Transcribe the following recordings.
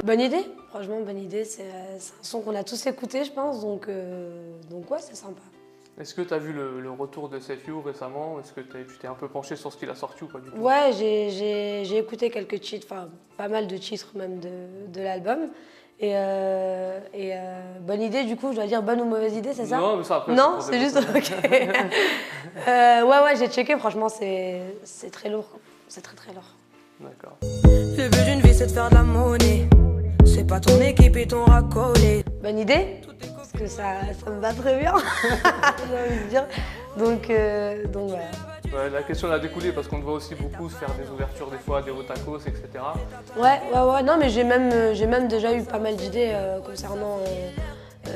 Bonne idée, franchement bonne idée, c'est un son qu'on a tous écouté je pense, donc ouais c'est sympa. Est-ce que tu as vu le retour de Save You récemment? Est-ce que tu t'es un peu penché sur ce qu'il a sorti ou pas du tout? Ouais, j'ai écouté quelques titres, enfin pas mal de titres même de l'album. Et bonne idée, du coup, je dois dire bonne ou mauvaise idée, c'est ça? Non, mais ça après. Non, c'est juste ok. Ouais, j'ai checké, franchement, c'est très lourd. C'est très lourd. D'accord. Le but d'une vie, c'est de faire de la monnaie. C'est pas ton équipe et ton racolé. Bonne idée, parce que ça me va très bien, j'ai envie de dire. Donc voilà. Ouais, la question elle a découlé parce qu'on te voit aussi beaucoup se faire des ouvertures des fois, des hauts tacos, etc. Ouais, non mais j'ai même déjà eu pas mal d'idées concernant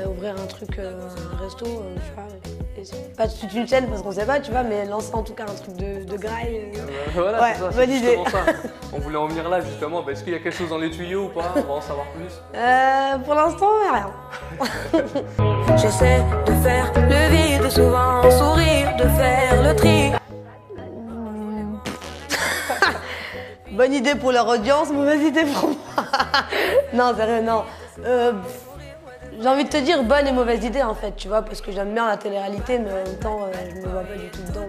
ouvrir un truc, un resto, je sais pas. Et c'est pas toute une chaîne parce qu'on sait pas, tu vois, mais lancer en tout cas un truc de graille. Voilà, ouais, c'est ça, bonne idée. Ça. On voulait en venir là justement. Est-ce qu'il y a quelque chose dans les tuyaux ou pas? On va en savoir plus. Pour l'instant, rien. J'essaie de faire le vide, souvent sourire, de faire le tri. Bonne idée pour leur audience, mauvaise idée pour moi. Non, sérieux, non. J'ai envie de te dire bonne et mauvaise idée en fait, tu vois, parce que j'aime bien la télé-réalité, mais en même temps, je me vois pas du tout dedans.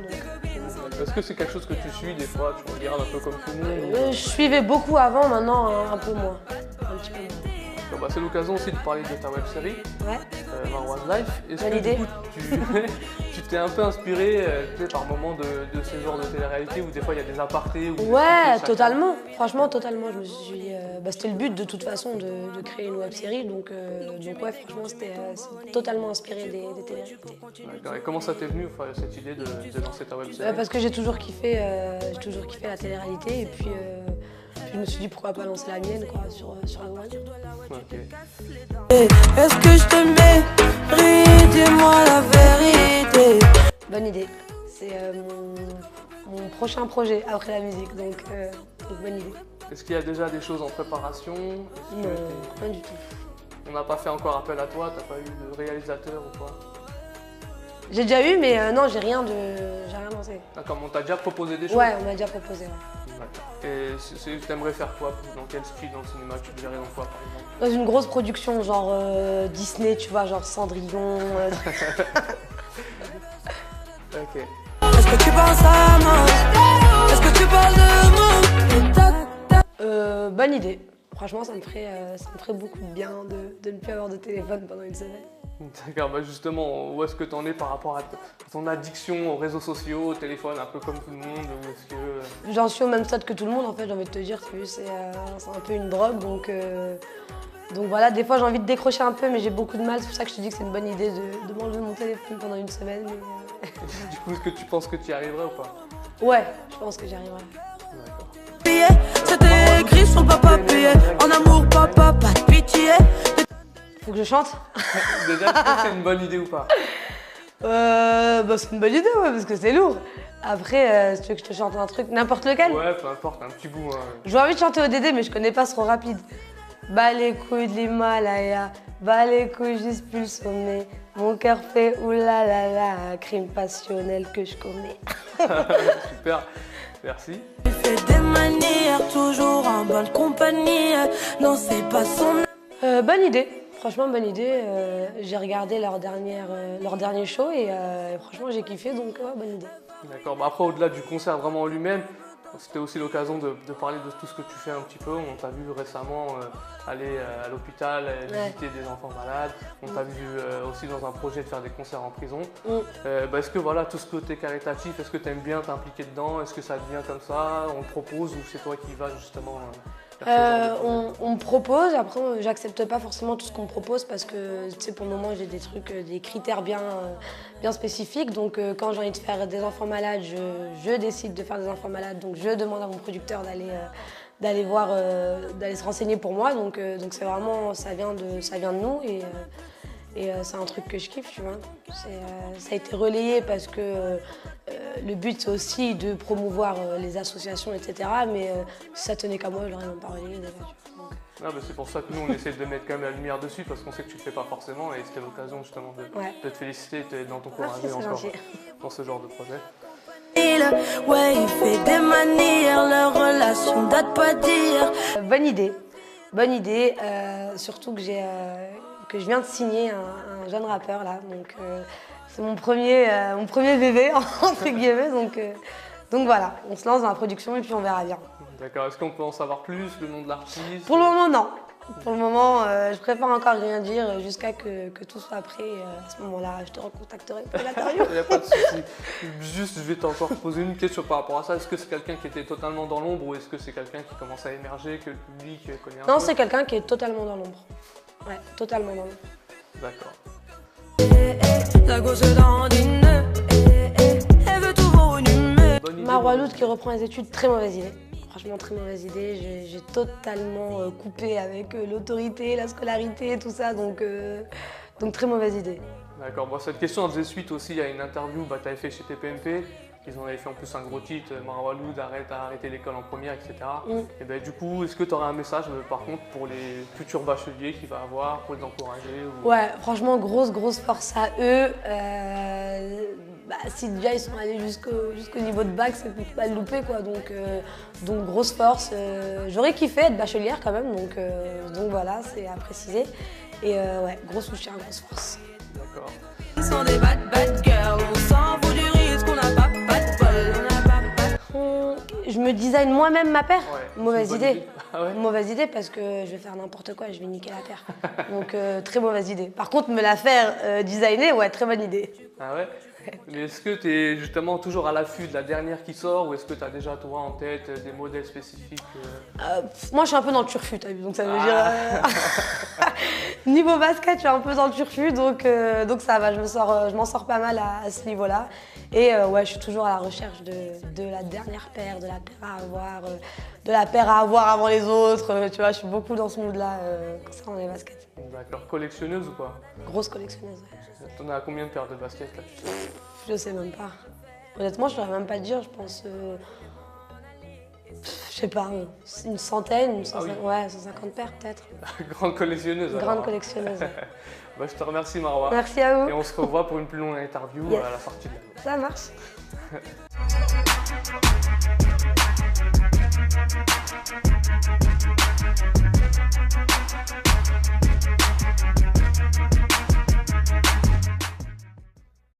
Est-ce que c'est quelque chose que tu suis des fois? Tu regardes un peu comme tout le monde? Je suivais beaucoup avant, maintenant un peu moins. Un petit peu moins. Bah, c'est l'occasion aussi de parler de ta web série, Ouais. Marwan's Life. Est-ce que idée. du coup, tu t'es un peu inspiré par moments de ces genres de télé-réalité où des fois il y a des apartés Ouais, totalement. Franchement, totalement. Je me suis, c'était le but de toute façon de créer une web série, donc ouais, franchement, c'était totalement inspiré des télé-réalités. D'accord. Et comment ça t'est venu cette idée de lancer ta web série? Parce que j'ai toujours kiffé la télé-réalité et puis je me suis dit pourquoi pas lancer la mienne quoi, sur la web. Okay. Est-ce que je te mérite? Dis-moi la vérité. Bonne idée. C'est mon prochain projet après la musique, donc bonne idée. Est-ce qu'il y a déjà des choses en préparation? Non, rien du tout. On n'a pas fait encore appel à toi? T'as pas eu de réalisateur ou quoi? J'ai déjà eu, mais non, j'ai rien lancé. D'accord, on t'a déjà proposé des choses? Ouais, on m'a déjà proposé. Ouais. Et t'aimerais faire quoi? Dans quel style dans le cinéma? Tu te verrais dans quoi par exemple? Dans une grosse production, genre Disney, tu vois, genre Cendrillon. Ok. Est-ce que tu penses à moi? Est-ce que tu parles de moi? Bonne idée. Franchement, ça me ferait beaucoup de bien de ne plus avoir de téléphone pendant une semaine. D'accord, bah justement, où est-ce que tu en es par rapport à ton addiction aux réseaux sociaux, au téléphone, un peu comme tout le monde, ou est-ce que... J'en suis au même stade que tout le monde, en fait, j'ai envie de te dire, c'est un peu une drogue, donc voilà, des fois j'ai envie de décrocher un peu, mais j'ai beaucoup de mal, c'est pour ça que je te dis que c'est une bonne idée de m'enlever mon téléphone pendant une semaine. Mais, Du coup, est-ce que tu penses que tu y arriverais ou pas? Ouais, je pense que j'y arriverai. D'accord. C'était écrit sur le papier. En amour, papa, pas de pitié. Faut que je chante? Déjà, tu penses que c'est une bonne idée ou pas? C'est une bonne idée, ouais, parce que c'est lourd. Après, si tu veux que je te chante un truc, n'importe lequel? Ouais, peu importe, un petit bout. J'ai envie de chanter au Dédé, mais je connais pas ce trop rapide. Bas les couilles de l'Himalaya, bas les couilles juste plus le sommet. Mon cœur fait oulala, crime passionnel que je commets. Super, merci. Il fait des manières, toujours en bonne compagnie. Non, c'est pas son... Bonne idée, franchement bonne idée. J'ai regardé leur dernier show et franchement j'ai kiffé, donc ouais, bonne idée. D'accord, bah après au-delà du concert vraiment en lui-même, c'était aussi l'occasion de parler de tout ce que tu fais un petit peu. On t'a vu récemment aller à l'hôpital, visiter des enfants malades. On t'a vu aussi dans un projet de faire des concerts en prison. Est-ce que voilà, tout ce côté caritatif, est-ce que tu aimes bien t'impliquer dedans? Est-ce que ça te vient comme ça? On te propose ou c'est toi qui vas justement on me propose, après j'accepte pas forcément tout ce qu'on me propose parce que tu sais, pour le moment j'ai des trucs, des critères bien spécifiques. Donc quand j'ai envie de faire des enfants malades, je décide de faire des enfants malades. Donc je demande à mon producteur d'aller voir, d'aller se renseigner pour moi. Donc c'est vraiment, ça vient de nous et c'est un truc que je kiffe, tu vois. Ça a été relayé parce que le but c'est aussi de promouvoir les associations, etc. Mais si ça tenait qu'à moi, je l'aurais même pas relayé déjà. C'est pour ça que nous on essaie de mettre quand même la lumière dessus parce qu'on sait que tu ne le fais pas forcément et c'était l'occasion justement de te féliciter et d'en t'encourager encore dans ce genre de projet. Ouais, il fait des manières, leur relation date pas dire. Bonne idée. Bonne idée, surtout que je viens de signer un jeune rappeur là, donc c'est mon premier bébé entre guillemets, donc voilà, on se lance dans la production et puis on verra bien. D'accord, est-ce qu'on peut en savoir plus, le nom de l'artiste? Pour le moment non. Pour le moment, je préfère encore rien dire jusqu'à que tout soit prêt. À ce moment-là, je te recontacterai pour l'interview. Il n'y a pas de souci. Juste, je vais t'encore poser une question par rapport à ça. Est-ce que c'est quelqu'un qui était totalement dans l'ombre ou est-ce que c'est quelqu'un qui commence à émerger, que le public connaît un peu? Non, c'est quelqu'un qui est totalement dans l'ombre. Ouais, totalement dans l'ombre. D'accord. La gosse dandine, elle veut tout volume. Bonne idée. Marwa Loud qui reprend les études, très mauvaise idée. Franchement, très mauvaise idée. J'ai totalement coupé avec l'autorité, la scolarité, tout ça, donc très mauvaise idée. D'accord. Bon, cette question elle faisait suite aussi à une interview que tu avais fait chez TPMP. Ils en avaient fait en plus un gros titre, Marwa Loud a arrêté l'école en première, etc. Et ben, du coup, est-ce que tu aurais un message par contre pour les futurs bacheliers qu'il va avoir, pour les encourager ou... Ouais, franchement, grosse force à eux. Si déjà ils sont allés jusqu'au niveau de bac, c'est pas le louper quoi. Donc grosse force. J'aurais kiffé être bachelière quand même, donc voilà, c'est à préciser. Et ouais, gros soutien, grosse force. D'accord. Ils sont des bad girls, on s'en fout du risque, on n'a pas de bol. Je me design moi-même ma paire. Ouais, Mauvaise c'est une bonne idée. Ah ouais? Mauvaise idée parce que je vais faire n'importe quoi, je vais niquer la paire. Donc très mauvaise idée. Par contre, me la faire designer, ouais, très bonne idée. Ah ouais? Mais est-ce que tu es justement toujours à l'affût de la dernière qui sort ou est-ce que tu as déjà toi en tête des modèles spécifiques Moi, je suis un peu dans le turfu, t'as vu, donc ça veut dire... Niveau basket, je suis un peu dans le turfu, donc ça va, je m'en sors pas mal à ce niveau-là. Et ouais, je suis toujours à la recherche de la dernière paire, de la paire à avoir, de la paire à avoir avant les autres. Tu vois, je suis beaucoup dans ce mood-là concernant les baskets. D'accord. Collectionneuse ou quoi? Grosse collectionneuse, ouais. T'en as combien de paires de baskets là? Je sais même pas. Honnêtement, je ne saurais même pas te dire, je pense... je sais pas, une centaine, ouais, 150 paires peut-être. Grande collectionneuse alors. Grande collectionneuse. Bah, je te remercie Marwa. Merci à vous. Et on se revoit pour une plus longue interview Yes. à la sortie de l'année. Ça marche.